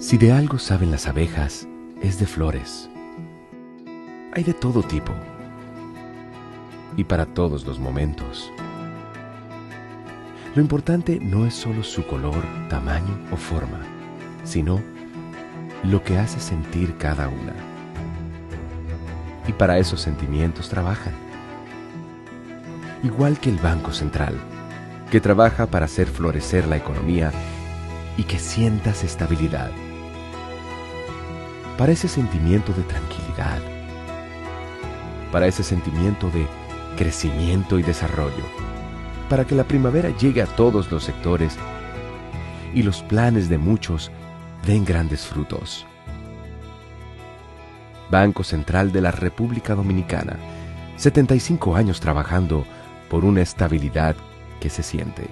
Si de algo saben las abejas, es de flores. Hay de todo tipo y para todos los momentos. Lo importante no es solo su color, tamaño o forma, sino lo que hace sentir cada una. Y para esos sentimientos trabajan. Igual que el Banco Central, que trabaja para hacer florecer la economía y que sientas estabilidad. Para ese sentimiento de tranquilidad. Para ese sentimiento de crecimiento y desarrollo. Para que la primavera llegue a todos los sectores y los planes de muchos den grandes frutos. Banco Central de la República Dominicana, 75 años trabajando por una estabilidad que se siente.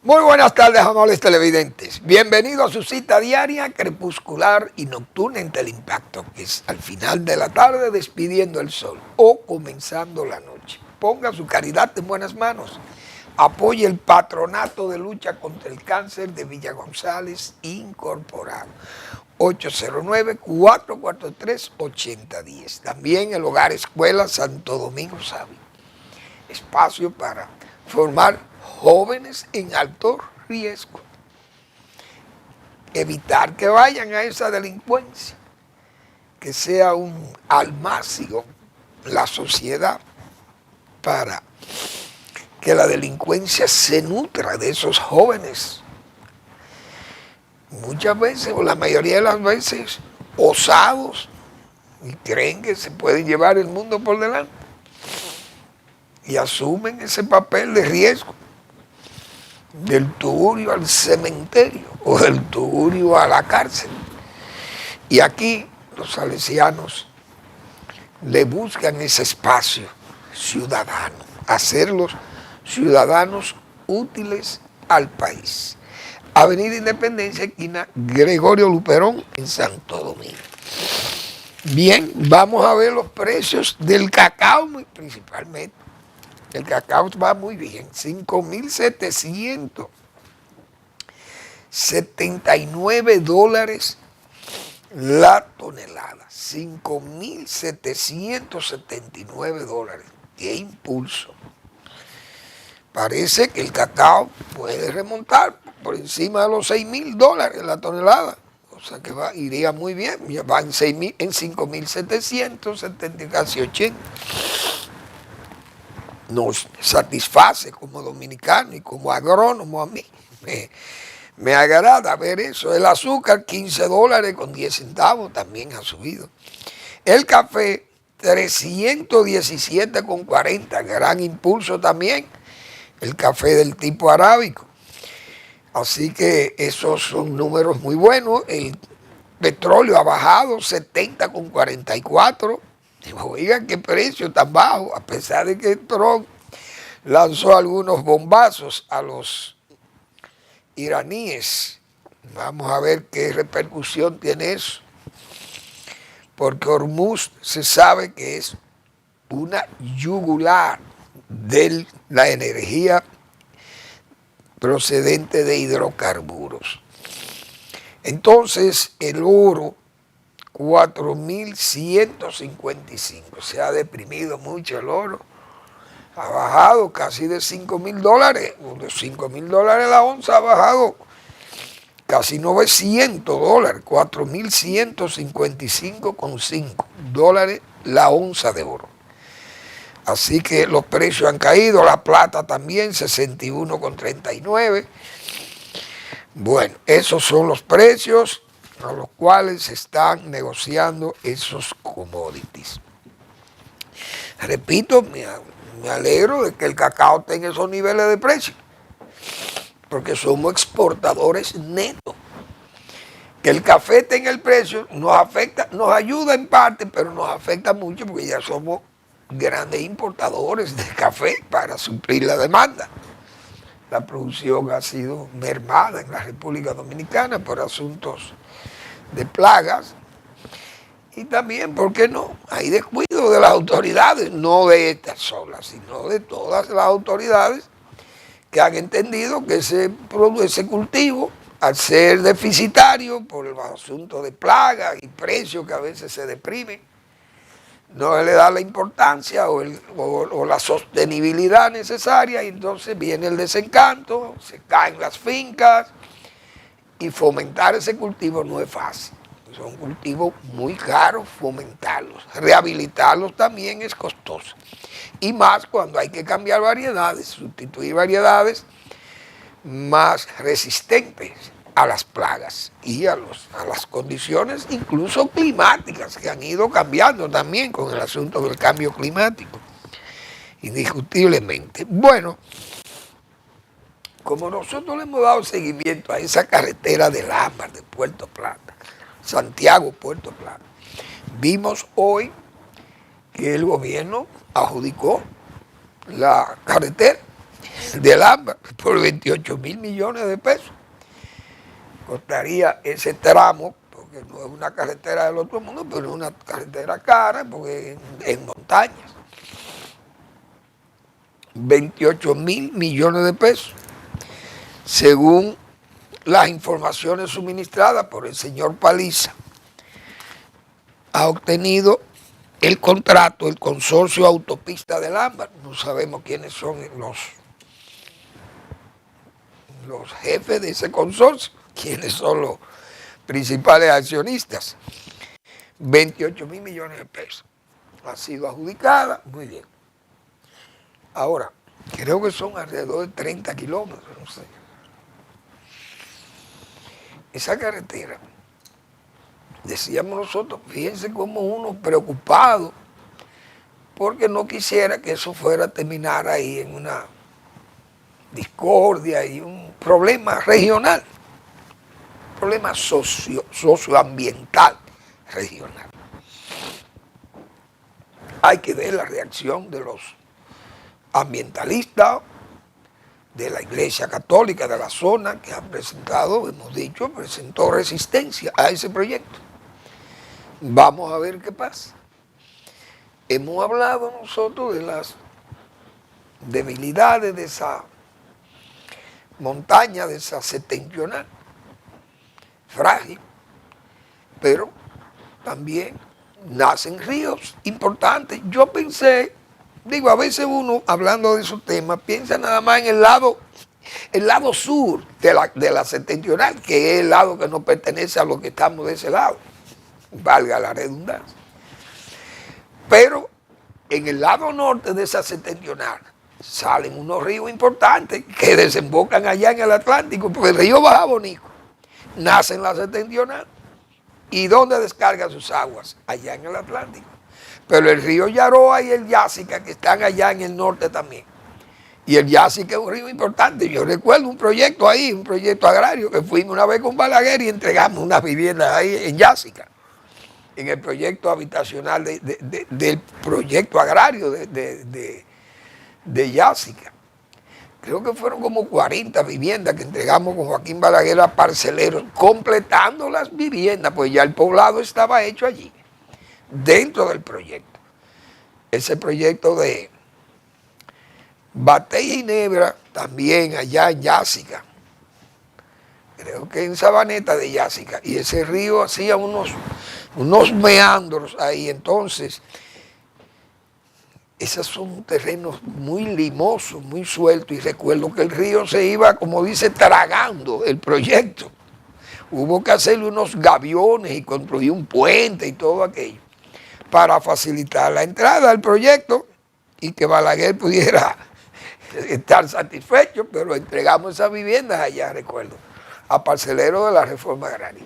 Muy buenas tardes, amables televidentes. Bienvenidos a su cita diaria, crepuscular y nocturna en Teleimpacto, que es al final de la tarde despidiendo el sol o comenzando la noche. Ponga su caridad en buenas manos. Apoye el Patronato de Lucha contra el Cáncer de Villa González Incorporado. 809-443-8010. También el Hogar Escuela Santo Domingo Sabi. Espacio para formar jóvenes en alto riesgo. Evitar que vayan a esa delincuencia, que sea un almacio la sociedad para que la delincuencia se nutra de esos jóvenes. Muchas veces, o la mayoría de las veces, osados y creen que se pueden llevar el mundo por delante y asumen ese papel de riesgo. Del tugurio al cementerio o del tugurio a la cárcel. Y aquí los salesianos le buscan ese espacio ciudadano, hacerlos ciudadanos útiles al país. Avenida Independencia, esquina Gregorio Luperón, en Santo Domingo. Bien, vamos a ver los precios del cacao principalmente. El cacao va muy bien, 5.779 dólares la tonelada, 5.779 dólares. ¡Qué impulso! Parece que el cacao puede remontar por encima de los 6.000 dólares la tonelada, o sea que iría muy bien, ya va en 5.770, casi 80. Nos satisface como dominicano y como agrónomo a mí. Me agrada ver eso. El azúcar, 15 dólares con 10 centavos, también ha subido. El café, 317,40, gran impulso también. El café del tipo arábico. Así que esos son números muy buenos. El petróleo ha bajado, 70,44. Oigan qué precio tan bajo, a pesar de que Trump lanzó algunos bombazos a los iraníes. Vamos a ver qué repercusión tiene eso. Porque Hormuz se sabe que es una yugular de la energía procedente de hidrocarburos. Entonces, el oro, 4.155. Se ha deprimido mucho el oro. Ha bajado casi de 5.000 dólares. De 5.000 dólares la onza ha bajado casi 900 dólares. 4.155,5 dólares la onza de oro. Así que los precios han caído. La plata también, 61,39. Bueno, esos son los precios a los cuales se están negociando esos commodities. Repito, me alegro de que el cacao tenga esos niveles de precio, porque somos exportadores netos. Que el café tenga el precio nos afecta, nos ayuda en parte, pero nos afecta mucho porque ya somos grandes importadores de café para suplir la demanda. la producción ha sido mermada en la República Dominicana por asuntos de plagas. Y también, ¿por qué no? Hay descuido de las autoridades, no de estas solas, sino de todas las autoridades que han entendido que ese cultivo, al ser deficitario por el asunto de plagas y precios que a veces se deprimen, no le da la importancia o la sostenibilidad necesaria, y entonces viene el desencanto, se caen las fincas, y fomentar ese cultivo no es fácil. Son cultivos muy caros fomentarlos. Rehabilitarlos también es costoso. Y más cuando hay que cambiar variedades, sustituir variedades más resistentes a las plagas y a las condiciones incluso climáticas que han ido cambiando también con el asunto del cambio climático, indiscutiblemente. Bueno, como nosotros le hemos dado seguimiento a esa carretera del Ámbar de Puerto Plata, Santiago, Puerto Plata, vimos hoy que el gobierno adjudicó la carretera del Ámbar por 28 mil millones de pesos. Costaría ese tramo, porque no es una carretera del otro mundo, pero es una carretera cara, porque en montañas. 28 mil millones de pesos, según las informaciones suministradas por el señor Paliza. Ha obtenido el contrato, el consorcio Autopista del Ámbar. No sabemos quiénes son los jefes de ese consorcio, quiénes son los principales accionistas. 28 mil millones de pesos. Ha sido adjudicada, muy bien. Ahora, creo que son alrededor de 30 kilómetros, no sé. Esa carretera, decíamos nosotros, fíjense como uno preocupado, porque no quisiera que eso fuera a terminar ahí en una discordia y un problema regional, un problema socioambiental regional. Hay que ver la reacción de los ambientalistas, de la Iglesia Católica de la zona, que han presentado, hemos dicho, presentó resistencia a ese proyecto. Vamos a ver qué pasa. Hemos hablado nosotros de las debilidades de esa montaña, de esa septentrional, frágil, pero también nacen ríos importantes. Yo pensé, digo, a veces uno, hablando de esos temas, piensa nada más en el lado sur de la septentrional, que es el lado que no pertenece a los que estamos de ese lado, valga la redundancia. Pero en el lado norte de esa septentrional salen unos ríos importantes que desembocan allá en el Atlántico, porque el río Bajabonico nace en la septentrional. ¿Y dónde descarga sus aguas? Allá en el Atlántico. Pero el río Yaroa y el Yásica, que están allá en el norte también. Y el Yásica es un río importante. Yo recuerdo un proyecto ahí, un proyecto agrario, que fuimos una vez con Balaguer y entregamos unas viviendas ahí en Yásica, en el proyecto habitacional del proyecto agrario de Yásica. Creo que fueron como 40 viviendas que entregamos con Joaquín Balaguer a parceleros, completando las viviendas, pues ya el poblado estaba hecho allí, dentro del proyecto. Ese proyecto de Bate y Ginebra, también allá en Yásica, creo que en Sabaneta de Yásica, y ese río hacía unos meandros ahí. Entonces, esos son terrenos muy limosos, muy sueltos, y recuerdo que el río se iba, como dice, tragando el proyecto. Hubo que hacerle unos gaviones y construir un puente y todo aquello para facilitar la entrada al proyecto y que Balaguer pudiera estar satisfecho, pero entregamos esas viviendas allá, recuerdo, a parceleros de la reforma agraria.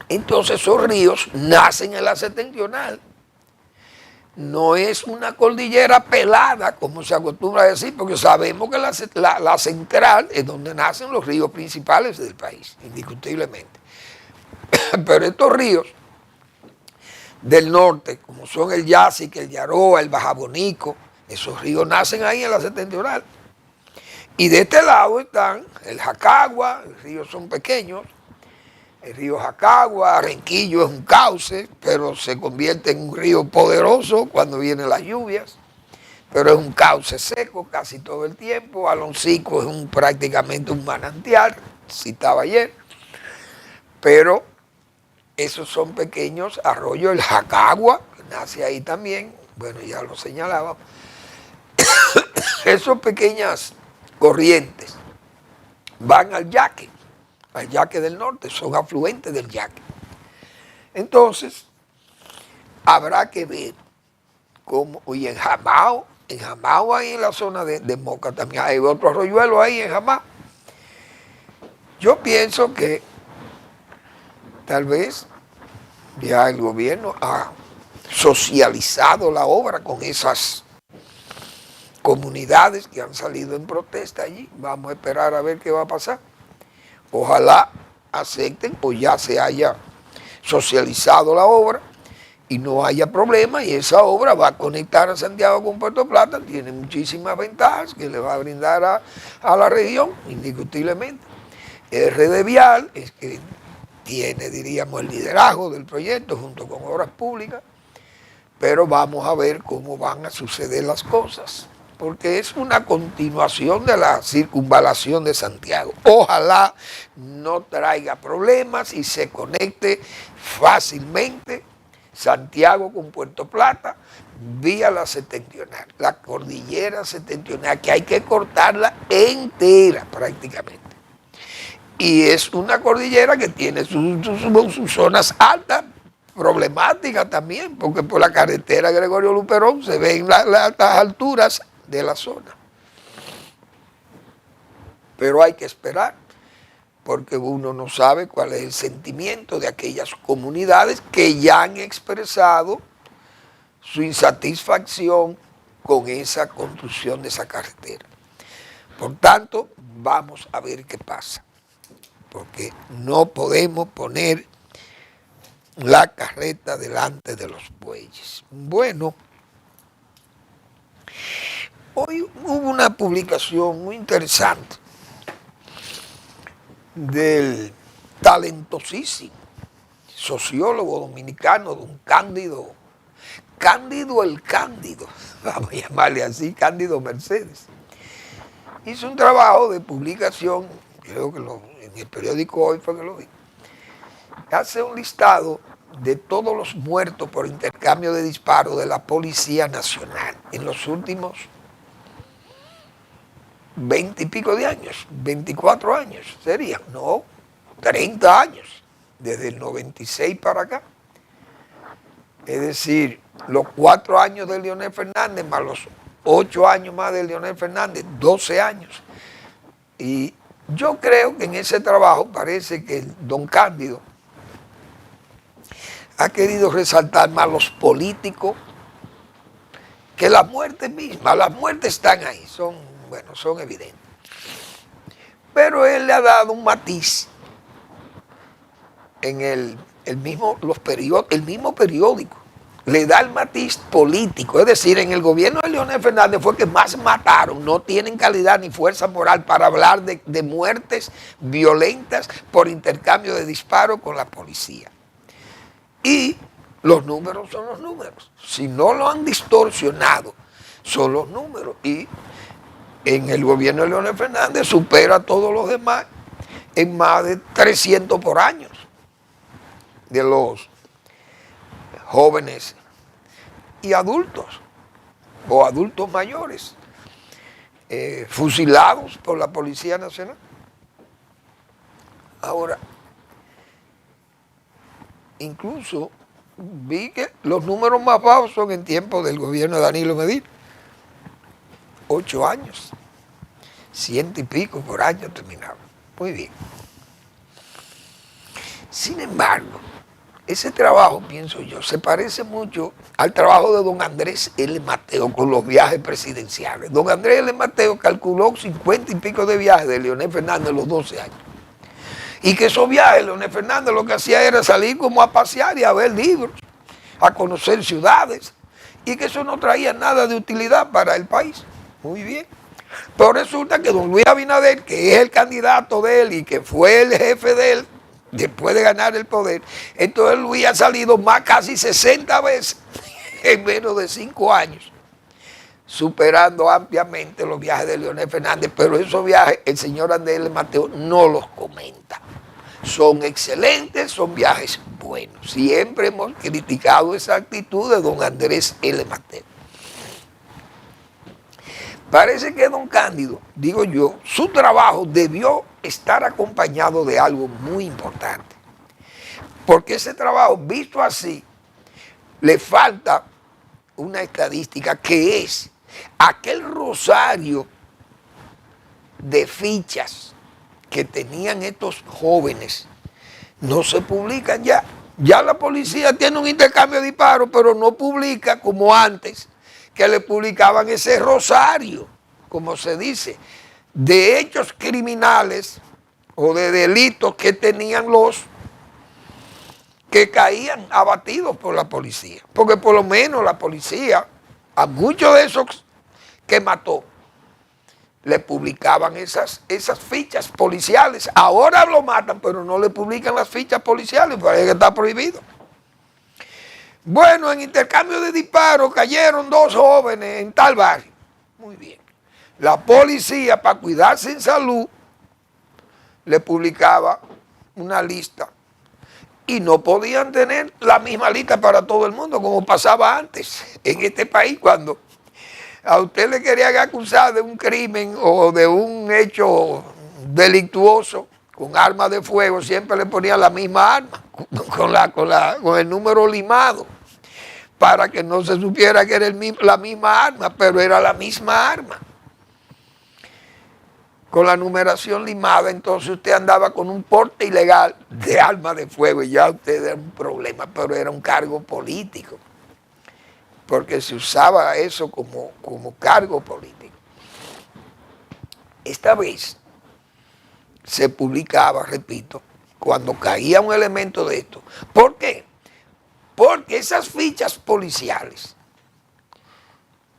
Entonces esos ríos nacen en la septentrional. No es una cordillera pelada, como se acostumbra a decir, porque sabemos que la central es donde nacen los ríos principales del país, indiscutiblemente. Pero estos ríos del norte, como son el Yásica, el Yaroa, el Bajabonico, esos ríos nacen ahí en la septentrional. Y de este lado están el Jacagua, los ríos son pequeños, el río Jacagua, Renquillo es un cauce, pero se convierte en un río poderoso cuando vienen las lluvias, pero es un cauce seco casi todo el tiempo. Aloncico es prácticamente un manantial, citaba ayer, pero esos son pequeños arroyos. El Jacagua, que nace ahí también, bueno, ya lo señalaba. Esas pequeñas corrientes van al Yaque del Norte, son afluentes del Yaque. Entonces, habrá que ver cómo, y en Jamao ahí en la zona de Moca también hay otro arroyuelo ahí en Jamao. Yo pienso que tal vez ya el gobierno ha socializado la obra con esas comunidades que han salido en protesta allí. Vamos a esperar a ver qué va a pasar. Ojalá acepten o ya se haya socializado la obra y no haya problema, y esa obra va a conectar a Santiago con Puerto Plata. Tiene muchísimas ventajas que le va a brindar a la región, indiscutiblemente. RD Vial es que tiene, diríamos, el liderazgo del proyecto junto con Obras Públicas, pero vamos a ver cómo van a suceder las cosas, porque es una continuación de la circunvalación de Santiago. Ojalá no traiga problemas y se conecte fácilmente Santiago con Puerto Plata vía la septentrional, la cordillera septentrional, que hay que cortarla entera prácticamente. Y es una cordillera que tiene sus zonas altas, problemáticas también, porque por la carretera Gregorio Luperón se ven las alturas de la zona. Pero hay que esperar, porque uno no sabe cuál es el sentimiento de aquellas comunidades que ya han expresado su insatisfacción con esa construcción de esa carretera. Por tanto, vamos a ver qué pasa, porque no podemos poner la carreta delante de los bueyes. Bueno, hoy hubo una publicación muy interesante del talentosísimo sociólogo dominicano, don Cándido el Cándido, vamos a llamarle así, Cándido Mercedes. Hizo un trabajo de publicación, creo que en el periódico Hoy fue que lo vi. Hace un listado de todos los muertos por intercambio de disparos de la Policía Nacional en los últimos 20 y pico de años, 24 años sería, no, 30 años, desde el 96 para acá. Es decir, los 4 años de Leonel Fernández más los 8 años más de Leonel Fernández, 12 años. Y yo creo que en ese trabajo parece que el don Cándido ha querido resaltar más los políticos que la muerte misma. Las muertes están ahí, son evidentes. Pero él le ha dado un matiz en el mismo periódico. Le da el matiz político, es decir, en el gobierno de Leonel Fernández fue que más mataron, no tienen calidad ni fuerza moral para hablar de muertes violentas por intercambio de disparos con la policía. Y los números son los números, si no lo han distorsionado, son los números. Y en el gobierno de Leonel Fernández supera a todos los demás en más de 300 por año de los jóvenes y adultos o adultos mayores fusilados por la Policía Nacional. Ahora, incluso vi que los números más bajos son en tiempo del gobierno de Danilo Medina. 8 años, 100 y pico por año terminaba. Muy bien. Sin embargo, ese trabajo, pienso yo, se parece mucho al trabajo de don Andrés L. Mateo con los viajes presidenciales. Don Andrés L. Mateo calculó 50 y pico de viajes de Leonel Fernández en los 12 años. Y que esos viajes, Leonel Fernández lo que hacía era salir como a pasear y a ver libros, a conocer ciudades, y que eso no traía nada de utilidad para el país. Muy bien. Pero resulta que don Luis Abinader, que es el candidato de él y que fue el jefe de él, después de ganar el poder, entonces Luis ha salido más casi 60 veces en menos de 5 años, superando ampliamente los viajes de Leonel Fernández, pero esos viajes el señor Andrés L. Mateo no los comenta. Son excelentes, son viajes buenos. Siempre hemos criticado esa actitud de don Andrés L. Mateo. Parece que don Cándido, digo yo, su trabajo debió estar acompañado de algo muy importante. Porque ese trabajo, visto así, le falta una estadística que es aquel rosario de fichas que tenían estos jóvenes, no se publican ya. Ya la policía tiene un intercambio de disparos, pero no publica como antes, que le publicaban ese rosario, como se dice, de hechos criminales o de delitos que tenían los que caían abatidos por la policía. Porque por lo menos la policía, a muchos de esos que mató, le publicaban esas fichas policiales. Ahora lo matan, pero no le publican las fichas policiales, parece que está prohibido. Bueno, en intercambio de disparos cayeron 2 jóvenes en tal barrio. Muy bien. La policía, para cuidarse en salud, le publicaba una lista. Y no podían tener la misma lista para todo el mundo, como pasaba antes en este país, cuando a usted le querían acusar de un crimen o de un hecho delictuoso con armas de fuego, siempre le ponían la misma arma, con el número limado, para que no se supiera que era la misma arma, pero era la misma arma. Con la numeración limada, entonces usted andaba con un porte ilegal de arma de fuego y ya usted era un problema, pero era un cargo político, porque se usaba eso como cargo político. Esta vez se publicaba, repito, cuando caía un elemento de esto. ¿Por qué? Porque esas fichas policiales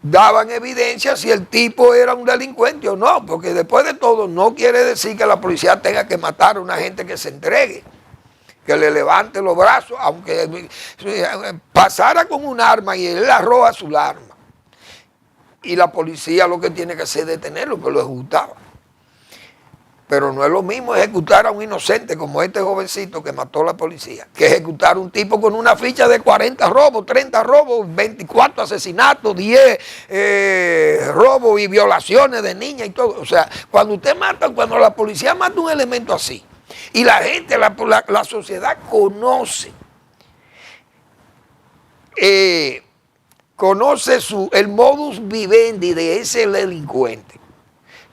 daban evidencia si el tipo era un delincuente o no, porque después de todo no quiere decir que la policía tenga que matar a una gente que se entregue, que le levante los brazos, aunque pasara con un arma y él arroja su arma. Y la policía lo que tiene que hacer es detenerlo, que lo ejecutaba. Pero no es lo mismo ejecutar a un inocente como este jovencito que mató a la policía, que ejecutar a un tipo con una ficha de 40 robos, 30 robos, 24 asesinatos, 10 robos y violaciones de niñas y todo. O sea, cuando la policía mata un elemento así, y la gente, la sociedad conoce el modus vivendi de ese delincuente.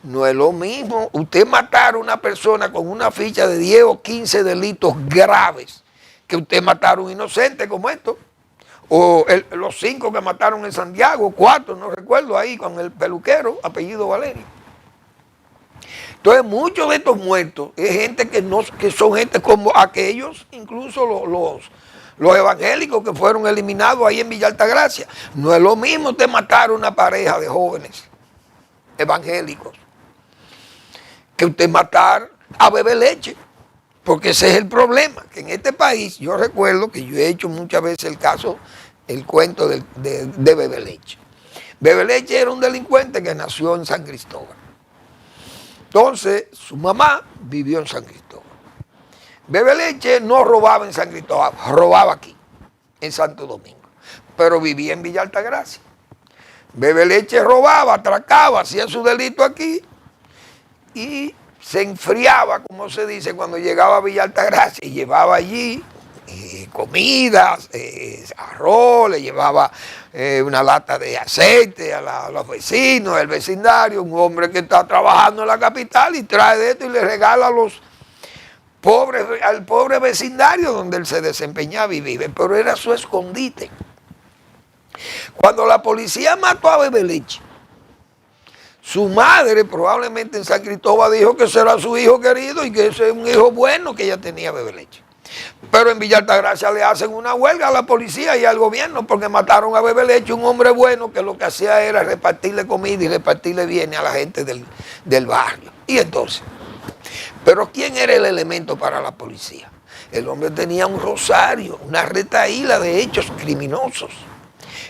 No es lo mismo usted matar a una persona con una ficha de 10 o 15 delitos graves que usted matar a un inocente como esto. O los 5 que mataron en Santiago, 4, no recuerdo ahí, con el peluquero, apellido Valerio. Entonces muchos de estos muertos es gente que son gente como aquellos, incluso los evangélicos que fueron eliminados ahí en Villa Altagracia. No es lo mismo usted matar a una pareja de jóvenes evangélicos que usted matar a Bebe Leche, porque ese es el problema, que en este país, yo recuerdo que yo he hecho muchas veces el cuento de Bebe Leche. Bebe Leche era un delincuente que nació en San Cristóbal. Entonces, su mamá vivió en San Cristóbal. Bebe Leche no robaba en San Cristóbal, robaba aquí, en Santo Domingo, pero vivía en Villa Altagracia. Bebe Leche robaba, atracaba, hacía su delito aquí y se enfriaba, como se dice, cuando llegaba a Villa Altagracia y llevaba allí comidas, arroz, le llevaba una lata de aceite a los vecinos, el vecindario, un hombre que está trabajando en la capital y trae de esto y le regala a los pobres, al pobre vecindario donde él se desempeñaba y vive, pero era su escondite. Cuando la policía mató a Bebe Leche, su madre probablemente en San Cristóbal dijo que ese era su hijo querido y que ese es un hijo bueno que ella tenía, Bebe Leche. Pero en Villa Altagracia le hacen una huelga a la policía y al gobierno porque mataron a Bebe Leche, un hombre bueno que lo que hacía era repartirle comida y repartirle bienes a la gente del barrio. Y entonces, ¿pero quién era el elemento para la policía? El hombre tenía un rosario, una retahíla de hechos criminosos.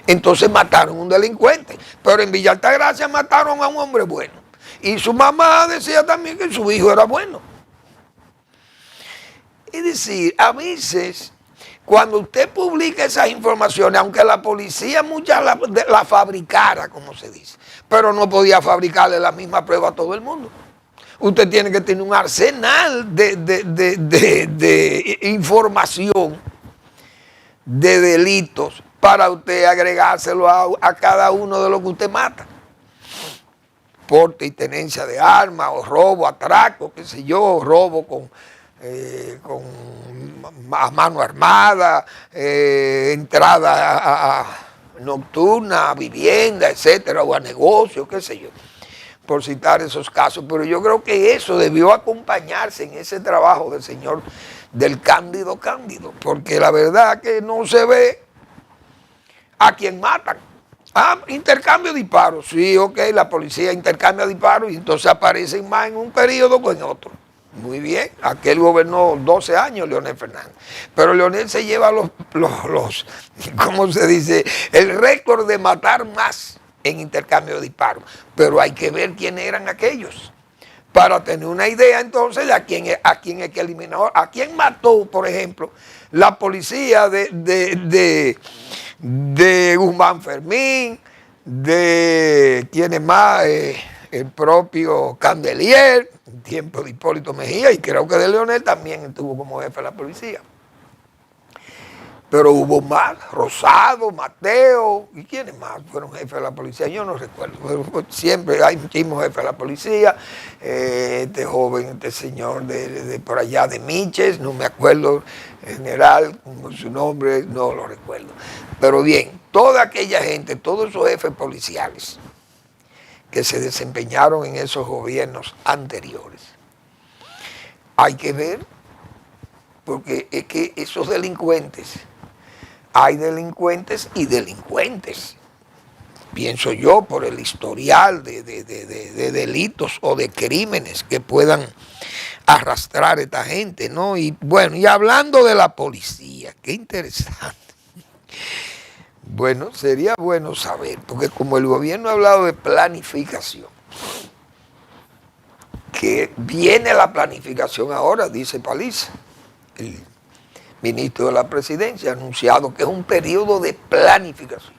Entonces mataron a un delincuente, pero en Villa Altagracia mataron a un hombre bueno. Y su mamá decía también que su hijo era bueno. Es decir, a veces, cuando usted publica esas informaciones, aunque la policía muchas la fabricara, como se dice, pero no podía fabricarle la misma prueba a todo el mundo. Usted tiene que tener un arsenal de información, de delitos, para usted agregárselo a cada uno de los que usted mata. Porte y tenencia de armas, o robo, atraco, qué sé yo, robo con a mano armada, entrada nocturna, a vivienda, etcétera, o a negocio, qué sé yo, por citar esos casos. Pero yo creo que eso debió acompañarse en ese trabajo del señor del Cándido, porque la verdad que no se ve a quien matan. Ah, intercambio de disparos, sí, ok, la policía intercambia disparos y entonces aparecen más en un periodo que en otro. Muy bien, aquel gobernó 12 años, Leonel Fernández. Pero Leonel se lleva ¿cómo se dice? El récord de matar más en intercambio de disparos. Pero hay que ver quiénes eran aquellos, para tener una idea entonces de a quién es que eliminó, a quién mató, por ejemplo, la policía de Guzmán Fermín, de quién más, el propio Candelier, en tiempo de Hipólito Mejía, y creo que de Leonel también estuvo como jefe de la policía. Pero hubo más, Rosado, Mateo, ¿y quiénes más fueron jefes de la policía? Yo no recuerdo, pero siempre hay muchísimos jefes de la policía, este joven, este señor de por allá de Miches, no me acuerdo, general, como su nombre, no lo recuerdo. Pero bien, toda aquella gente, todos esos jefes policiales que se desempeñaron en esos gobiernos anteriores, hay que ver, porque es que esos delincuentes, hay delincuentes y delincuentes, pienso yo, por el historial de delitos o de crímenes que puedan arrastrar a esta gente, ¿no? Y bueno, y hablando de la policía, qué interesante. Bueno, sería bueno saber, porque como el gobierno ha hablado de planificación, que viene la planificación ahora, dice Paliza, el ministro de la Presidencia, ha anunciado que es un periodo de planificación,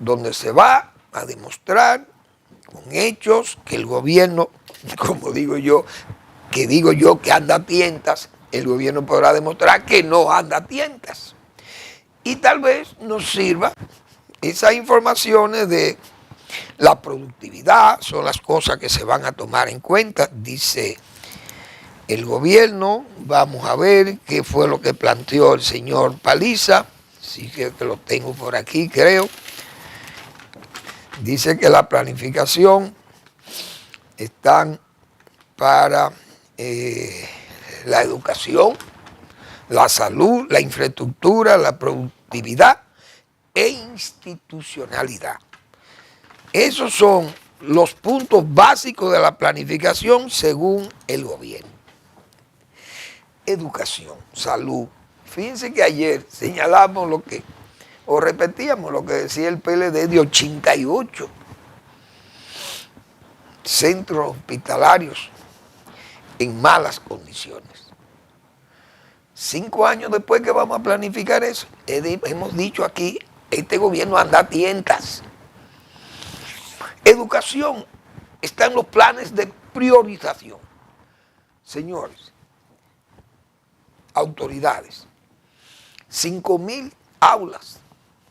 donde se va a demostrar con hechos que el gobierno, como digo yo que anda a tientas, el gobierno podrá demostrar que no anda a tientas. Y tal vez nos sirva esas informaciones de la productividad, son las cosas que se van a tomar en cuenta, dice el gobierno. Vamos a ver qué fue lo que planteó el señor Paliza, sí que lo tengo por aquí, creo. Dice que la planificación están para la educación, la salud, la infraestructura, la productividad e institucionalidad. Esos son los puntos básicos de la planificación según el gobierno. Educación, salud. Fíjense que ayer señalamos repetíamos lo que decía el PLD de 88 centros hospitalarios en malas condiciones. 5 años después que vamos a planificar eso, hemos dicho aquí, este gobierno anda a tientas. Educación está en los planes de priorización. Señores, autoridades, 5.000 aulas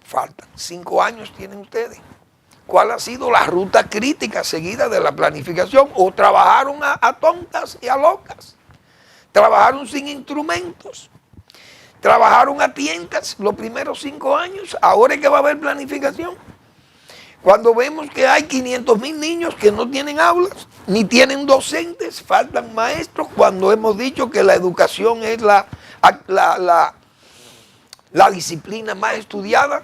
faltan. 5 años tienen ustedes. ¿Cuál ha sido la ruta crítica seguida de la planificación? ¿O trabajaron a tontas y a locas? ¿Trabajaron sin instrumentos? ¿Trabajaron a tientas los primeros 5 años? ¿Ahora es que va a haber planificación? Cuando vemos que hay 500,000 niños que no tienen aulas, ni tienen docentes, faltan maestros, cuando hemos dicho que la educación es la disciplina más estudiada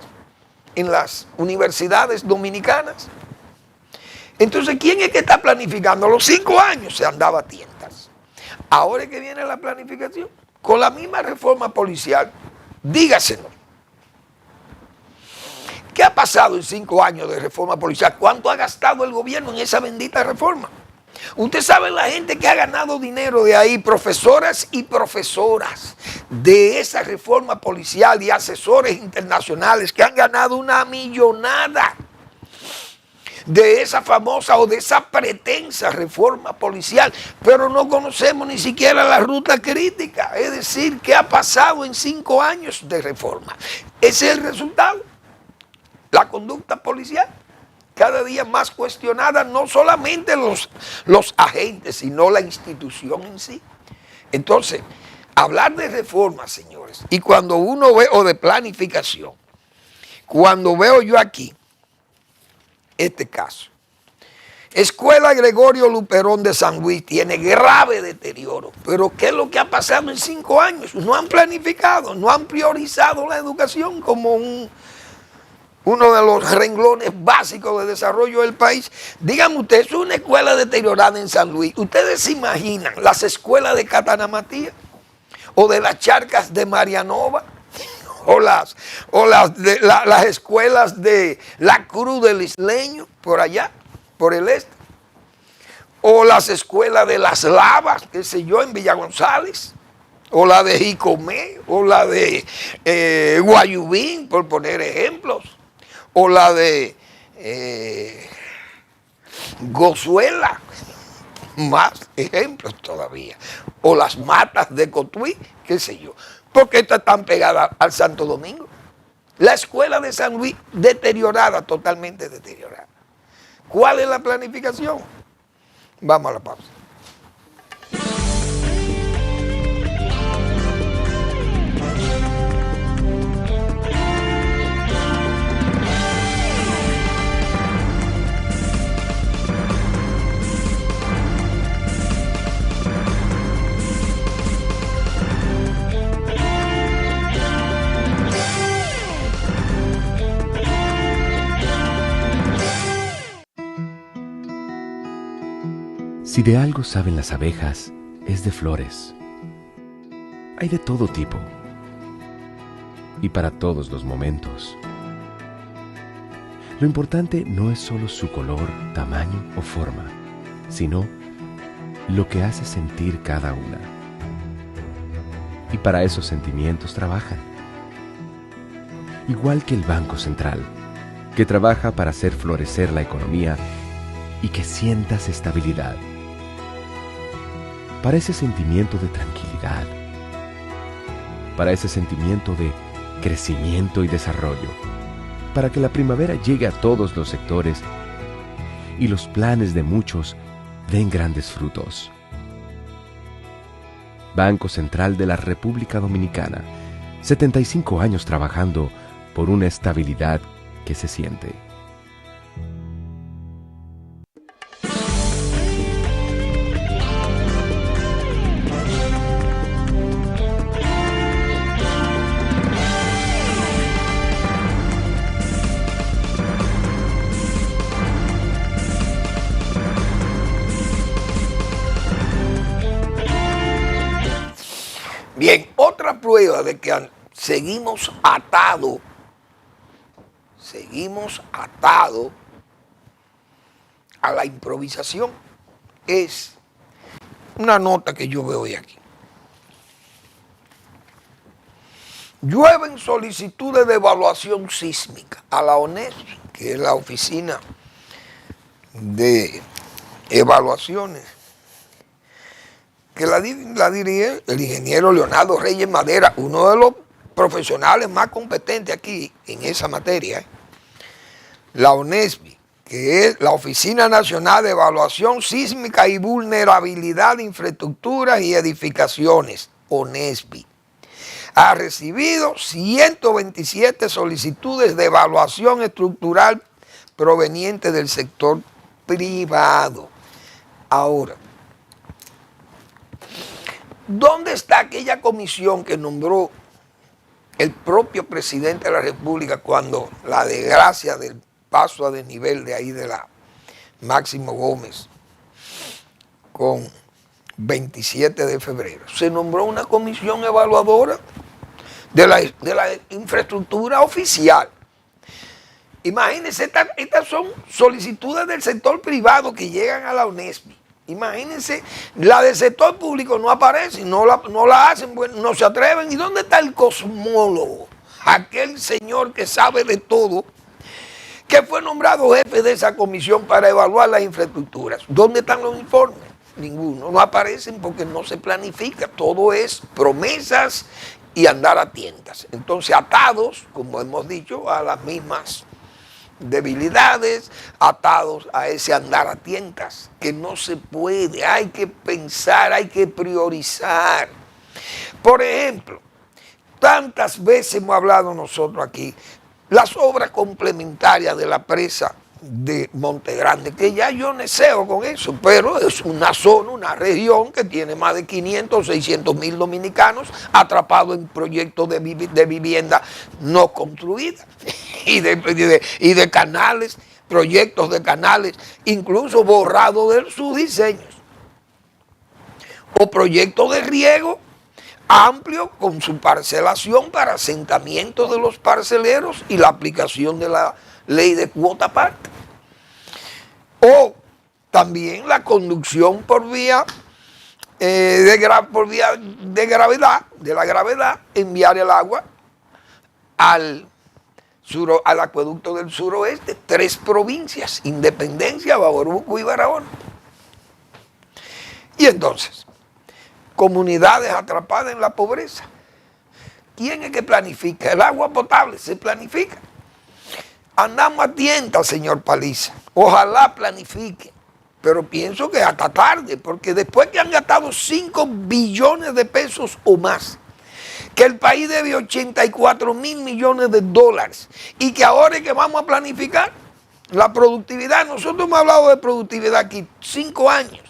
en las universidades dominicanas. Entonces, ¿quién es que está planificando? A los 5 años se andaba a tientas. Ahora es que viene la planificación, con la misma reforma policial, dígaselo. ¿Qué ha pasado en 5 años de reforma policial? ¿Cuánto ha gastado el gobierno en esa bendita reforma? Usted sabe la gente que ha ganado dinero de ahí, profesoras y profesoras de esa reforma policial y asesores internacionales que han ganado una millonada de esa famosa o de esa pretensa reforma policial, pero no conocemos ni siquiera la ruta crítica, es decir, qué ha pasado en 5 años de reforma. Ese es el resultado, la conducta policial, cada día más cuestionada, no solamente los agentes, sino la institución en sí. Entonces, hablar de reforma, señores, y cuando uno ve, o de planificación, cuando veo yo aquí, este caso. Escuela Gregorio Luperón de San Luis tiene grave deterioro. Pero ¿qué es lo que ha pasado en 5 años? No han planificado, no han priorizado la educación como uno de los renglones básicos de desarrollo del país. Díganme ustedes, es una escuela deteriorada en San Luis. ¿Ustedes se imaginan las escuelas de Catanamatías? ¿O de las charcas de Marianova? O las escuelas de la Cruz del Isleño, por allá, por el este. O las escuelas de Las Lavas, qué sé yo, en Villa González. O la de Jicomé, o la de Guayubín, por poner ejemplos. O la de Gozuela, más ejemplos todavía. O las Matas de Cotuí, qué sé yo. Porque estas están pegadas al Santo Domingo. La escuela de San Luis deteriorada, totalmente deteriorada. ¿Cuál es la planificación? Vamos a la pausa. Si de algo saben las abejas, es de flores. Hay de todo tipo y para todos los momentos. Lo importante no es solo su color, tamaño o forma, sino lo que hace sentir cada una. Y para esos sentimientos trabajan. Igual que el Banco Central, que trabaja para hacer florecer la economía y que sientas estabilidad. Para ese sentimiento de tranquilidad, para ese sentimiento de crecimiento y desarrollo, para que la primavera llegue a todos los sectores y los planes de muchos den grandes frutos. Banco Central de la República Dominicana, 75 años trabajando por una estabilidad que se siente. Bien, otra prueba de que seguimos atados a la improvisación es una nota que yo veo hoy aquí. Llueven solicitudes de evaluación sísmica a la ONESP, que es la oficina de evaluaciones, que la dirige el ingeniero Leonardo Reyes Madera, uno de los profesionales más competentes aquí en esa materia. La ONESP, que es la Oficina Nacional de Evaluación Sísmica y Vulnerabilidad de Infraestructuras y Edificaciones, ONESP, ha recibido 127 solicitudes de evaluación estructural provenientes del sector privado. Ahora, ¿dónde está aquella comisión que nombró el propio presidente de la República cuando la desgracia del paso a desnivel de ahí de la Máximo Gómez con 27 de febrero? Se nombró una comisión evaluadora de la infraestructura oficial. Imagínense, estas son solicitudes del sector privado que llegan a la UNESPI. Imagínense, la del sector público no aparece, no la hacen, bueno, no se atreven. ¿Y dónde está el cosmólogo? Aquel señor que sabe de todo, que fue nombrado jefe de esa comisión para evaluar las infraestructuras. ¿Dónde están los informes? Ninguno, no aparecen porque no se planifica, todo es promesas y andar a tientas. Entonces, atados, como hemos dicho, a las mismas debilidades, atados a ese andar a tientas, que no se puede, hay que pensar, hay que priorizar. Por ejemplo, tantas veces hemos hablado nosotros aquí, las obras complementarias de la presa de Monte Grande, que ya yo neseo con eso, pero es una zona, una región que tiene más de 500, 600 mil dominicanos atrapados en proyectos de vivienda no construida y de canales, proyectos de canales, incluso borrados de sus diseños, o proyectos de riego amplio con su parcelación para asentamiento de los parceleros y la aplicación de la ley de cuota parte. O también la conducción por vía de gravedad, enviar el agua al acueducto del suroeste, 3 provincias, Independencia, Bauruco y Barahona. Y entonces, comunidades atrapadas en la pobreza. ¿Quién es que planifica? El agua potable se planifica. Andamos a tientas, señor Paliza. Ojalá planifique, pero pienso que hasta tarde, porque después que han gastado 5 billones de pesos o más, que el país debe 84 mil millones de dólares y que ahora es que vamos a planificar la productividad. Nosotros hemos hablado de productividad aquí 5 años.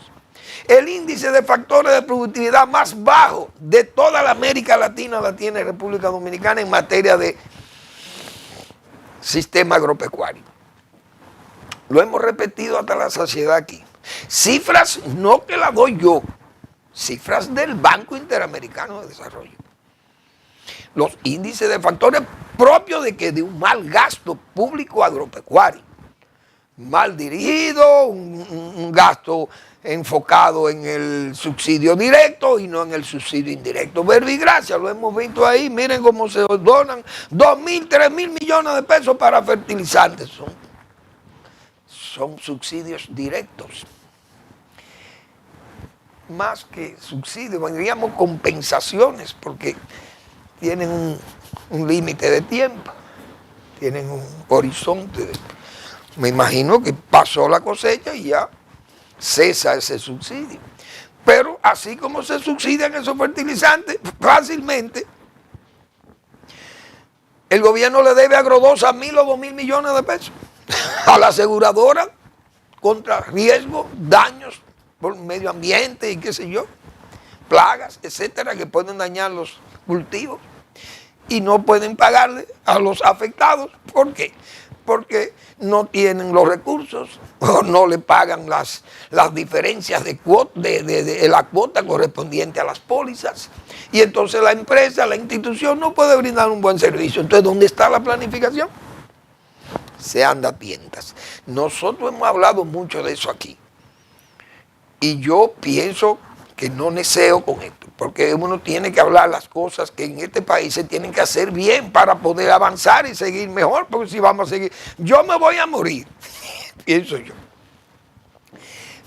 El índice de factores de productividad más bajo de toda la América Latina la tiene República Dominicana en materia de sistema agropecuario. Lo hemos repetido hasta la saciedad aquí. Cifras no que las doy yo, cifras del Banco Interamericano de Desarrollo. Los índices de factores propios de un mal gasto público agropecuario. Mal dirigido, un gasto enfocado en el subsidio directo y no en el subsidio indirecto. Verbigracia, lo hemos visto ahí, miren cómo se donan 2.000, 3.000 millones de pesos para fertilizantes. Son subsidios directos. Más que subsidios, diríamos compensaciones, porque tienen un límite de tiempo, tienen un horizonte. Me imagino que pasó la cosecha y ya cesa ese subsidio. Pero así como se subsidian esos fertilizantes, fácilmente el gobierno le debe a Agrodosa 1.000 o 2.000 millones de pesos a la aseguradora contra riesgos, daños por medio ambiente y qué sé yo, plagas, etcétera, que pueden dañar los cultivos y no pueden pagarle a los afectados. ¿Por qué? Porque no tienen los recursos o no le pagan las diferencias de la cuota correspondiente a las pólizas. Y entonces la empresa, la institución no puede brindar un buen servicio. Entonces, ¿dónde está la planificación? Se anda a tientas. Nosotros hemos hablado mucho de eso aquí. Y yo pienso que no neseo con esto, porque uno tiene que hablar las cosas que en este país se tienen que hacer bien para poder avanzar y seguir mejor, porque si vamos a seguir, yo me voy a morir, pienso yo.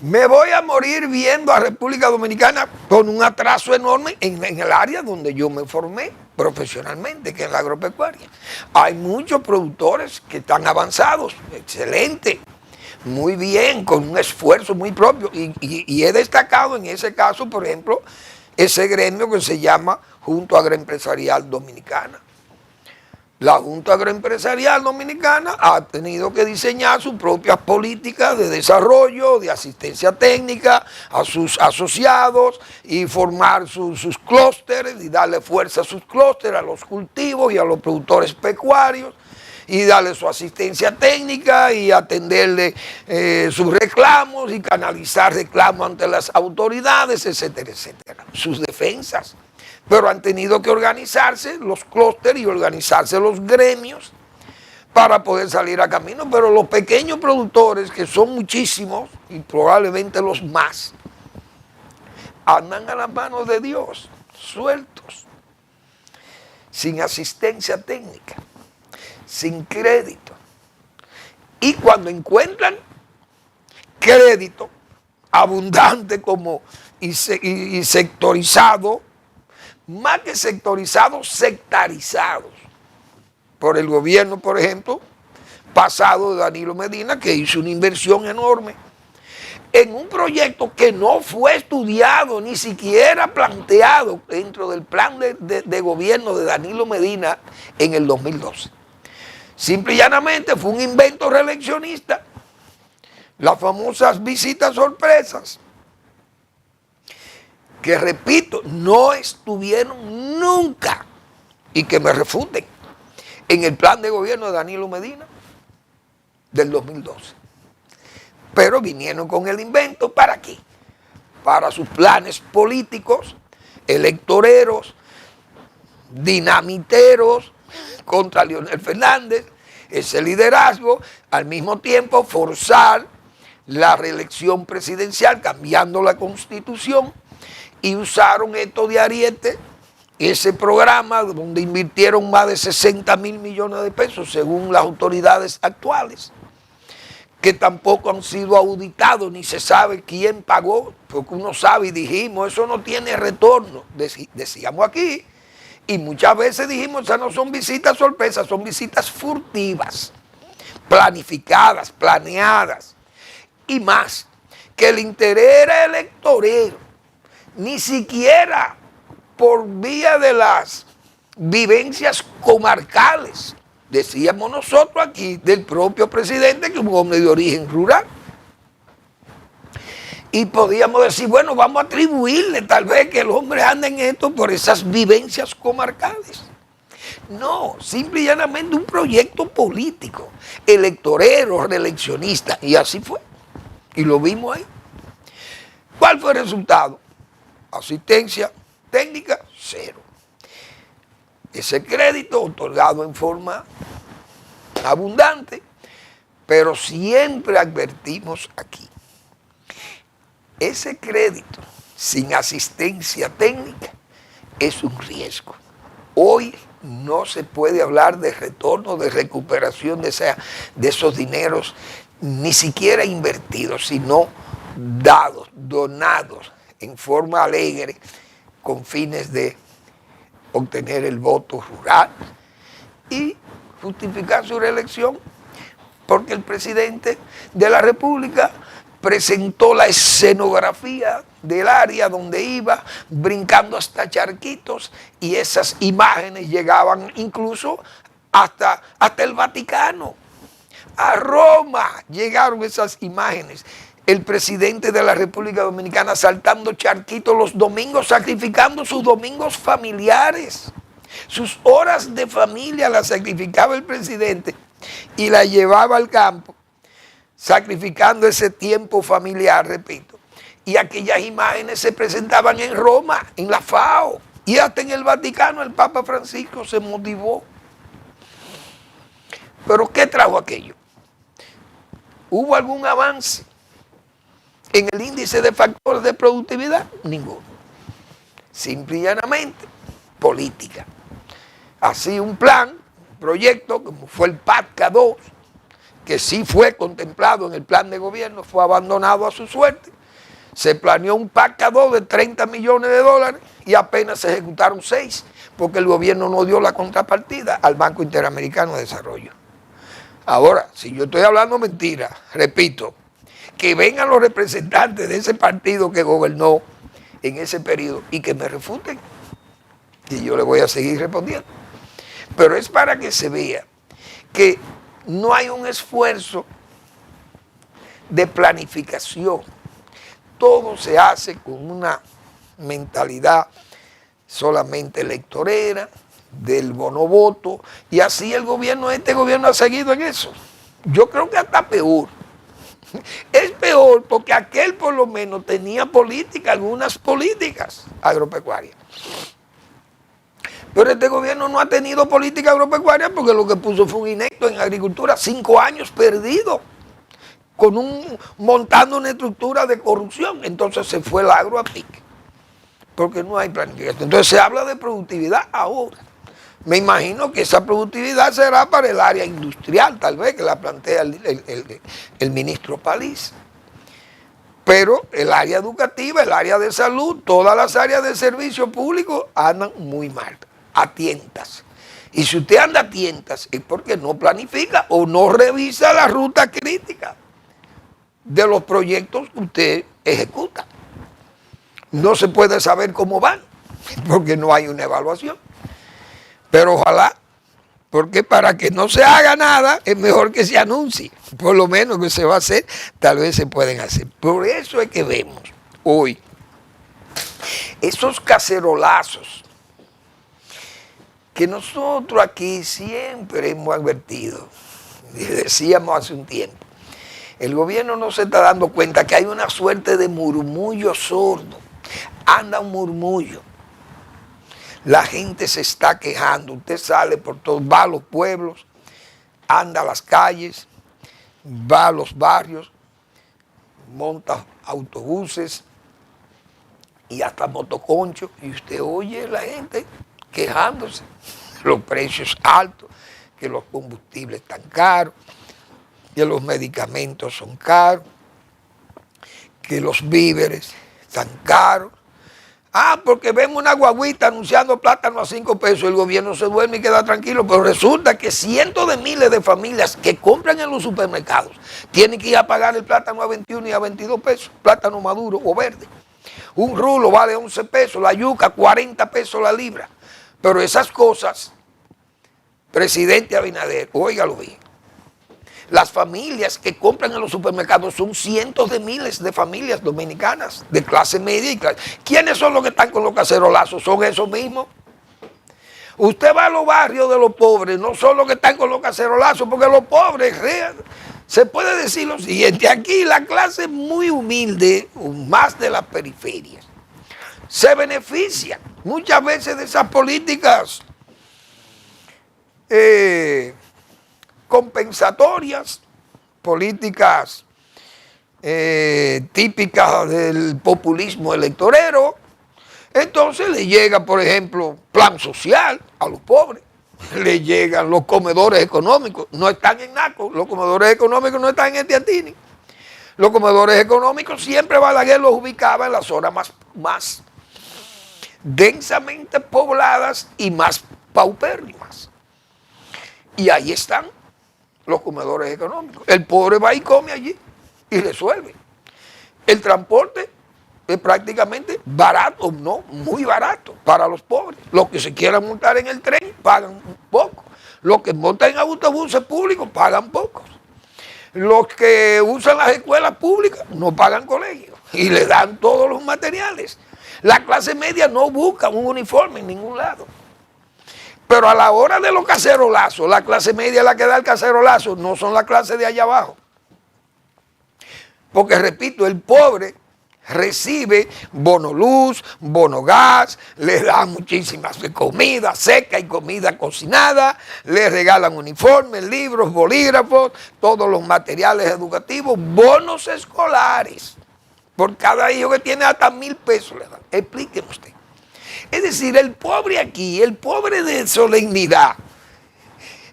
Me voy a morir viendo a República Dominicana con un atraso enorme en el área donde yo me formé profesionalmente, que es la agropecuaria. Hay muchos productores que están avanzados, excelente, muy bien, con un esfuerzo muy propio. Y he destacado en ese caso, por ejemplo, ese gremio que se llama Junta Agroempresarial Dominicana. la Junta Agroempresarial Dominicana ha tenido que diseñar sus propias políticas de desarrollo, de asistencia técnica a sus asociados y formar sus clústeres y darle fuerza a sus clústeres, a los cultivos y a los productores pecuarios, y darle su asistencia técnica y atenderle sus reclamos y canalizar reclamos ante las autoridades, etcétera, etcétera. Sus defensas. Pero han tenido que organizarse los clústeres y organizarse los gremios para poder salir a camino. Pero los pequeños productores, que son muchísimos y probablemente los más, andan a las manos de Dios, sueltos, sin asistencia técnica, sin crédito. Y cuando encuentran crédito abundante y sectorizado, más que sectorizados, sectarizados por el gobierno, por ejemplo, pasado de Danilo Medina, que hizo una inversión enorme en un proyecto que no fue estudiado, ni siquiera planteado dentro del plan de gobierno de Danilo Medina en el 2012. Simple y llanamente fue un invento reeleccionista, las famosas visitas sorpresas, que repito, no estuvieron nunca, y que me refuten, en el plan de gobierno de Danilo Medina del 2012. Pero vinieron con el invento, ¿para qué? Para sus planes políticos, electoreros, dinamiteros contra Leonel Fernández, ese liderazgo, al mismo tiempo forzar la reelección presidencial cambiando la Constitución. Y usaron esto de ariete, ese programa donde invirtieron más de 60.000 millones de pesos según las autoridades actuales, que tampoco han sido auditados, ni se sabe quién pagó, porque uno sabe y dijimos, eso no tiene retorno, decíamos aquí, y muchas veces dijimos, esas no son visitas sorpresas, son visitas furtivas, planificadas, planeadas, y más, que el interés era electorero. Ni siquiera por vía de las vivencias comarcales, decíamos nosotros aquí, del propio presidente, que es un hombre de origen rural. Y podíamos decir, bueno, vamos a atribuirle tal vez que el hombre anda en esto por esas vivencias comarcales. No, simple y llanamente un proyecto político, electorero, reeleccionista, y así fue. Y lo vimos ahí. ¿Cuál fue el resultado? Asistencia técnica, cero. Ese crédito otorgado en forma abundante, pero siempre advertimos aquí, ese crédito sin asistencia técnica es un riesgo. Hoy no se puede hablar de retorno, de recuperación de esos dineros, ni siquiera invertidos, sino dados, donados, en forma alegre, con fines de obtener el voto rural y justificar su reelección, porque el presidente de la República presentó la escenografía del área donde iba, brincando hasta charquitos, y esas imágenes llegaban incluso hasta el Vaticano. A Roma llegaron esas imágenes. El presidente de la República Dominicana saltando charquitos los domingos, sacrificando sus domingos familiares. Sus horas de familia las sacrificaba el presidente y las llevaba al campo, sacrificando ese tiempo familiar, repito. Y aquellas imágenes se presentaban en Roma, en la FAO, y hasta en el Vaticano el Papa Francisco se motivó. ¿Pero qué trajo aquello? ¿Hubo algún avance en el índice de factores de productividad? Ninguno. Simple y llanamente, política. Así un plan, un proyecto, como fue el PATCA 2, que sí fue contemplado en el plan de gobierno, fue abandonado a su suerte. Se planeó un PATCA 2 de 30 millones de dólares y apenas se ejecutaron 6, porque el gobierno no dio la contrapartida al Banco Interamericano de Desarrollo. Ahora, si yo estoy hablando mentira, repito, que vengan los representantes de ese partido que gobernó en ese periodo y que me refuten, y yo le voy a seguir respondiendo. Pero es para que se vea que no hay un esfuerzo de planificación. Todo se hace con una mentalidad solamente electorera, del bono-voto, y así este gobierno ha seguido en eso. Yo creo que hasta peor. Es peor porque aquel por lo menos tenía política, algunas políticas agropecuarias. Pero este gobierno no ha tenido política agropecuaria porque lo que puso fue un inepto en agricultura, 5 años perdidos, montando una estructura de corrupción. Entonces se fue el agro a pique, porque no hay planificación. Entonces se habla de productividad ahora. Me imagino que esa productividad será para el área industrial, tal vez, que la plantea el ministro Paliza. Pero el área educativa, el área de salud, todas las áreas de servicio público andan muy mal, a tientas. Y si usted anda a tientas es porque no planifica o no revisa la ruta crítica de los proyectos que usted ejecuta. No se puede saber cómo van, porque no hay una evaluación. Pero ojalá, porque para que no se haga nada, es mejor que se anuncie. Por lo menos que se va a hacer, tal vez se pueden hacer. Por eso es que vemos hoy esos cacerolazos que nosotros aquí siempre hemos advertido, y decíamos hace un tiempo. El gobierno no se está dando cuenta que hay una suerte de murmullo sordo. Anda un murmullo. La gente se está quejando. Usted sale por todos, va a los pueblos, anda a las calles, va a los barrios, monta autobuses y hasta motoconchos, y usted oye a la gente quejándose. Los precios altos, que los combustibles están caros, que los medicamentos son caros, que los víveres están caros. Porque vemos una guaguita anunciando plátano a 5 pesos, el gobierno se duerme y queda tranquilo, pero resulta que cientos de miles de familias que compran en los supermercados tienen que ir a pagar el plátano a 21 y a 22 pesos, plátano maduro o verde. Un rulo vale 11 pesos, la yuca 40 pesos la libra. Pero esas cosas, presidente Abinader, óigalo bien, las familias que compran en los supermercados son cientos de miles de familias dominicanas de clase media y clase. ¿Quiénes son los que están con los cacerolazos? Son esos mismos. Usted va a los barrios de los pobres, no son los que están con los cacerolazos, porque los pobres, se puede decir lo siguiente, aquí la clase muy humilde, más de las periferias, se beneficia muchas veces de esas políticas compensatorias, políticas típicas del populismo electorero. Entonces le llega, por ejemplo, plan social a los pobres, le llegan los comedores económicos, no están en NACO, los comedores económicos no están en Tiatini. Los comedores económicos siempre Balaguer los ubicaba en las zonas más densamente pobladas y más paupérrimas. Y ahí están los comedores económicos. El pobre va y come allí y resuelve. El transporte es prácticamente barato, no, muy barato para los pobres. Los que se quieran montar en el tren pagan poco. Los que montan en autobuses públicos pagan pocos. Los que usan las escuelas públicas no pagan colegio y le dan todos los materiales. La clase media no busca un uniforme en ningún lado. Pero a la hora de los cacerolazos, la clase media la que da el cacerolazo no son la clase de allá abajo. Porque, repito, el pobre recibe bono luz, bono gas, le dan muchísimas comida seca y comida cocinada, le regalan uniformes, libros, bolígrafos, todos los materiales educativos, bonos escolares. Por cada hijo que tiene hasta 1,000 pesos le dan. Explíqueme usted. Es decir, el pobre aquí, el pobre de solemnidad,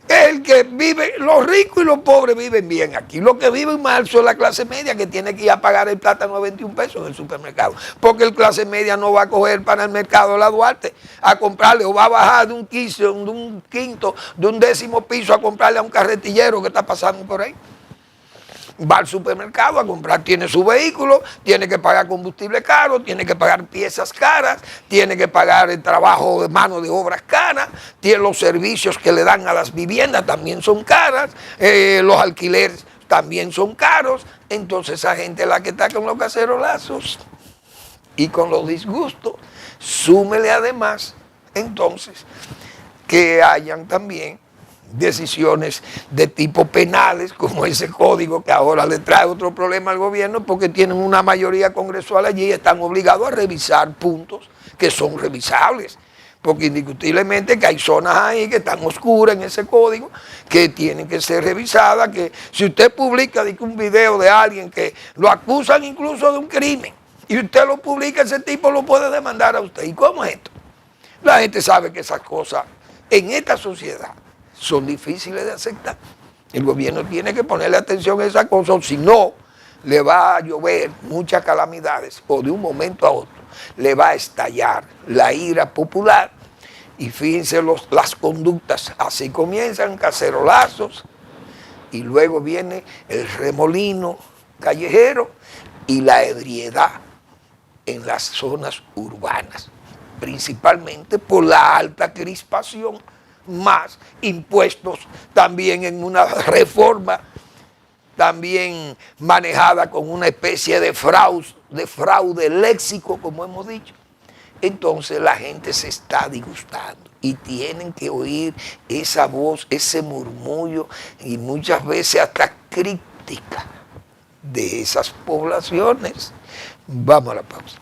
el que vive, los ricos y los pobres viven bien aquí. Los que viven mal son la clase media que tiene que ir a pagar el plátano a 21 pesos en el supermercado. Porque el clase media no va a coger para el mercado de la Duarte a comprarle o va a bajar de un quinto, de un 10º piso a comprarle a un carretillero que está pasando por ahí. va al supermercado a comprar, tiene su vehículo, tiene que pagar combustible caro, tiene que pagar piezas caras, tiene que pagar el trabajo de mano de obras caras, tiene los servicios que le dan a las viviendas también son caras, los alquileres también son caros. Entonces esa gente es la que está con los cacerolazos y con los disgustos. Súmele además entonces que hayan también decisiones de tipo penales, como ese código que ahora le trae otro problema al gobierno, porque tienen una mayoría congresual allí y están obligados a revisar puntos que son revisables, porque indiscutiblemente que hay zonas ahí que están oscuras en ese código, que tienen que ser revisadas, que si usted publica un video de alguien que lo acusan incluso de un crimen, y usted lo publica, ese tipo lo puede demandar a usted. ¿Y cómo es esto? La gente sabe que esas cosas en esta sociedad son difíciles de aceptar. El gobierno tiene que ponerle atención a esas cosas, o si no, le va a llover muchas calamidades, o de un momento a otro le va a estallar la ira popular. Y fíjense las conductas, así comienzan, cacerolazos, y luego viene el remolino callejero y la ebriedad en las zonas urbanas, principalmente por la alta crispación, más impuestos también en una reforma también manejada con una especie de fraude léxico, como hemos dicho. Entonces la gente se está disgustando y tienen que oír esa voz, ese murmullo y muchas veces hasta crítica de esas poblaciones. Vamos a la pausa.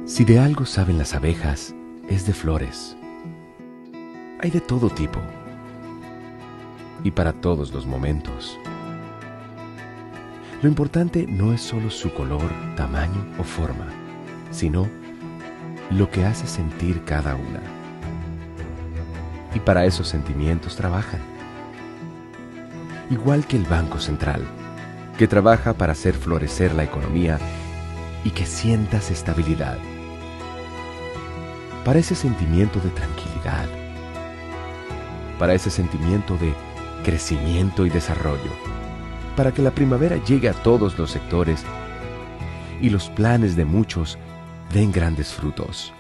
Si de algo saben las abejas, es de flores. Hay de todo tipo y para todos los momentos. Lo importante no es solo su color, tamaño o forma, sino lo que hace sentir cada una. Y para esos sentimientos trabajan. Igual que el Banco Central, que trabaja para hacer florecer la economía y que sientas estabilidad. Para ese sentimiento de tranquilidad, para ese sentimiento de crecimiento y desarrollo, para que la primavera llegue a todos los sectores y los planes de muchos den grandes frutos.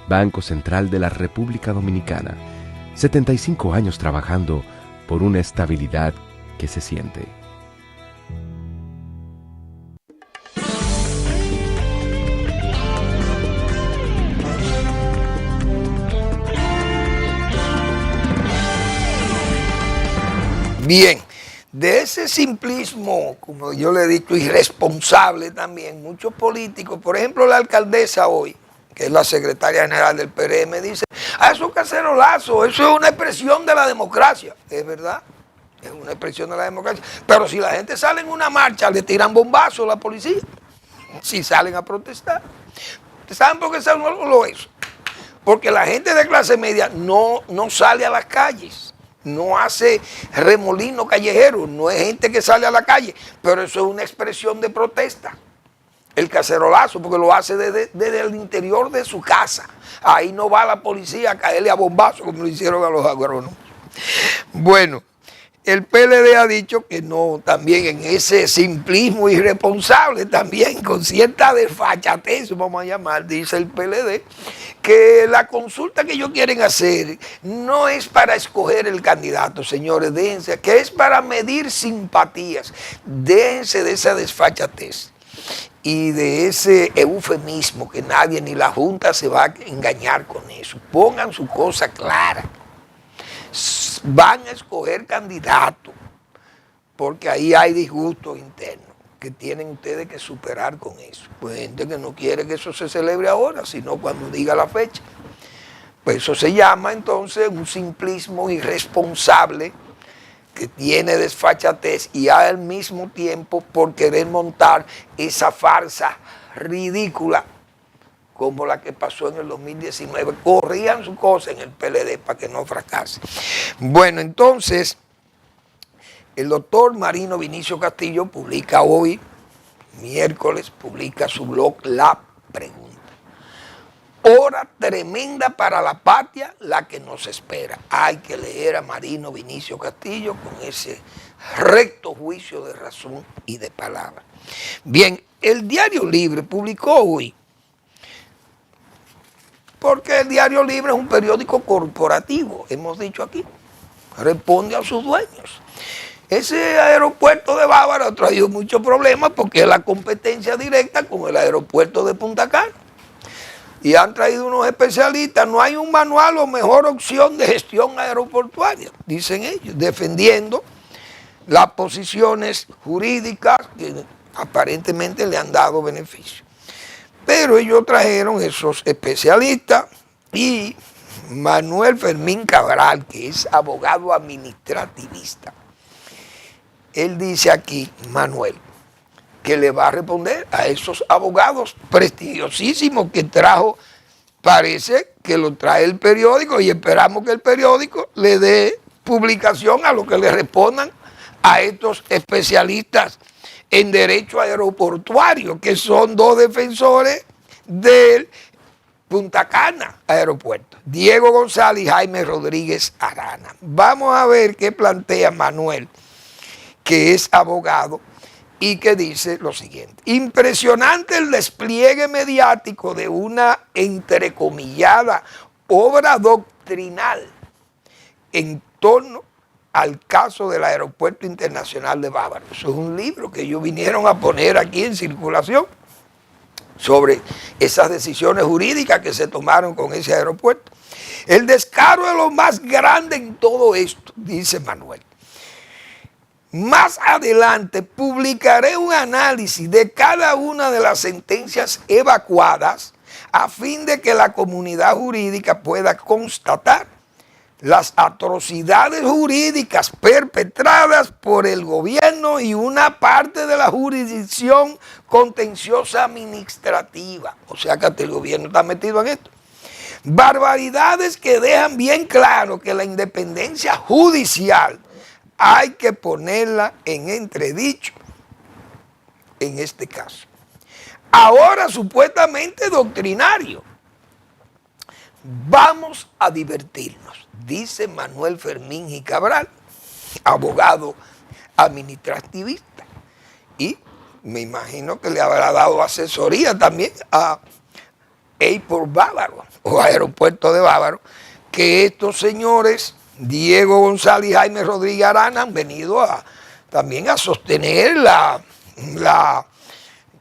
Banco Central de la República Dominicana, 75 años trabajando por una estabilidad que se siente. Bien, de ese simplismo, como yo le he dicho, irresponsable también, muchos políticos, por ejemplo la alcaldesa hoy, que es la secretaria general del PRM, dice, eso es cacerolazo, eso es una expresión de la democracia. Es verdad, es una expresión de la democracia, pero si la gente sale en una marcha, le tiran bombazos a la policía, si salen a protestar. ¿Saben por qué se lo eso? Porque la gente de clase media no sale a las calles. No hace remolino callejero, no es gente que sale a la calle, pero eso es una expresión de protesta. El cacerolazo, porque lo hace desde el interior de su casa. Ahí no va la policía a caerle a bombazo como lo hicieron a los agrónomos. Bueno, el PLD ha dicho que no, también en ese simplismo irresponsable, también con cierta desfachatez, vamos a llamar, dice el PLD, que la consulta que ellos quieren hacer no es para escoger el candidato, señores, déjense, que es para medir simpatías. Déjense de esa desfachatez y de ese eufemismo que nadie, ni la Junta se va a engañar con eso. Pongan su cosa clara. Van a escoger candidato, porque ahí hay disgustos internos que tienen ustedes que superar con eso. Pues gente que no quiere que eso se celebre ahora, sino cuando diga la fecha. Pues eso se llama entonces un simplismo irresponsable porque tiene desfachatez y al mismo tiempo por querer montar esa farsa ridícula como la que pasó en el 2019. Corrían su cosa en el PLD para que no fracase. Bueno, entonces, el doctor Marino Vinicio Castillo publica hoy, miércoles, publica su blog La Pregunta. Hora tremenda para la patria, la que nos espera. Hay que leer a Marino Vinicio Castillo con ese recto juicio de razón y de palabra. Bien, el Diario Libre publicó hoy, porque el Diario Libre es un periódico corporativo, hemos dicho aquí, responde a sus dueños. Ese aeropuerto de Bávaro ha traído muchos problemas porque es la competencia directa con el aeropuerto de Punta Cana. Y han traído unos especialistas, no hay un manual o mejor opción de gestión aeroportuaria, dicen ellos, defendiendo las posiciones jurídicas que aparentemente le han dado beneficio. Pero ellos trajeron esos especialistas y Manuel Fermín Cabral, que es abogado administrativista. Él dice aquí, Manuel, que le va a responder a esos abogados prestigiosísimos que trajo, parece que lo trae el periódico y esperamos que el periódico le dé publicación a lo que le respondan a estos especialistas en derecho aeroportuario, que son dos defensores del Punta Cana Aeropuerto, Diego González y Jaime Rodríguez Arana. Vamos a ver qué plantea Manuel, que es abogado, y que dice lo siguiente: impresionante el despliegue mediático de una entrecomillada obra doctrinal en torno al caso del Aeropuerto Internacional de Bávaro. Eso es un libro que ellos vinieron a poner aquí en circulación sobre esas decisiones jurídicas que se tomaron con ese aeropuerto. El descaro es lo más grande en todo esto, dice Manuel. Más adelante publicaré un análisis de cada una de las sentencias evacuadas a fin de que la comunidad jurídica pueda constatar las atrocidades jurídicas perpetradas por el gobierno y una parte de la jurisdicción contenciosa administrativa. O sea que hasta el gobierno está metido en esto. Barbaridades que dejan bien claro que la independencia judicial hay que ponerla en entredicho en este caso. Ahora supuestamente doctrinario. Vamos a divertirnos, dice Manuel Fermín y Cabral, abogado administrativista. Y me imagino que le habrá dado asesoría también a Airport Bávaro o Aeropuerto de Bávaro, que estos señores Diego González y Jaime Rodríguez Arana han venido también a sostener la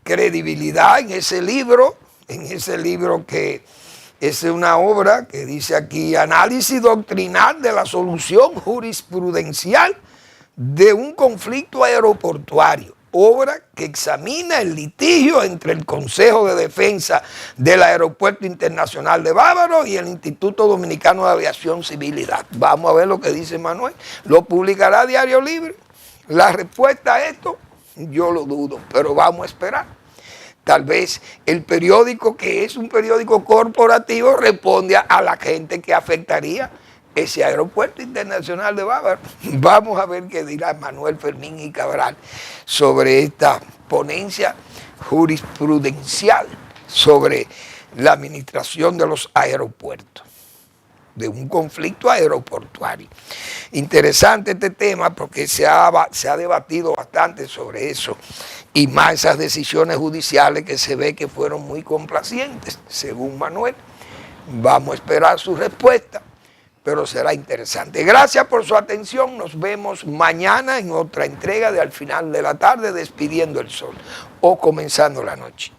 credibilidad en ese libro que es una obra que dice aquí, análisis doctrinal de la solución jurisprudencial de un conflicto aeroportuario, obra que examina el litigio entre el Consejo de Defensa del Aeropuerto Internacional de Bávaro y el Instituto Dominicano de Aviación Civilidad. Vamos a ver lo que dice Manuel. ¿Lo publicará Diario Libre? La respuesta a esto, yo lo dudo, pero vamos a esperar. Tal vez el periódico, que es un periódico corporativo, responde a la gente que afectaría ese Aeropuerto Internacional de Bávaro. Vamos a ver qué dirá Manuel Fermín y Cabral sobre esta ponencia jurisprudencial sobre la administración de los aeropuertos, de un conflicto aeroportuario. Interesante este tema porque se ha debatido bastante sobre eso, y más esas decisiones judiciales que se ve que fueron muy complacientes, según Manuel. Vamos a esperar su respuesta, pero será interesante. Gracias por su atención. Nos vemos mañana en otra entrega de Al Final de la Tarde, Despidiendo el Sol o Comenzando la Noche.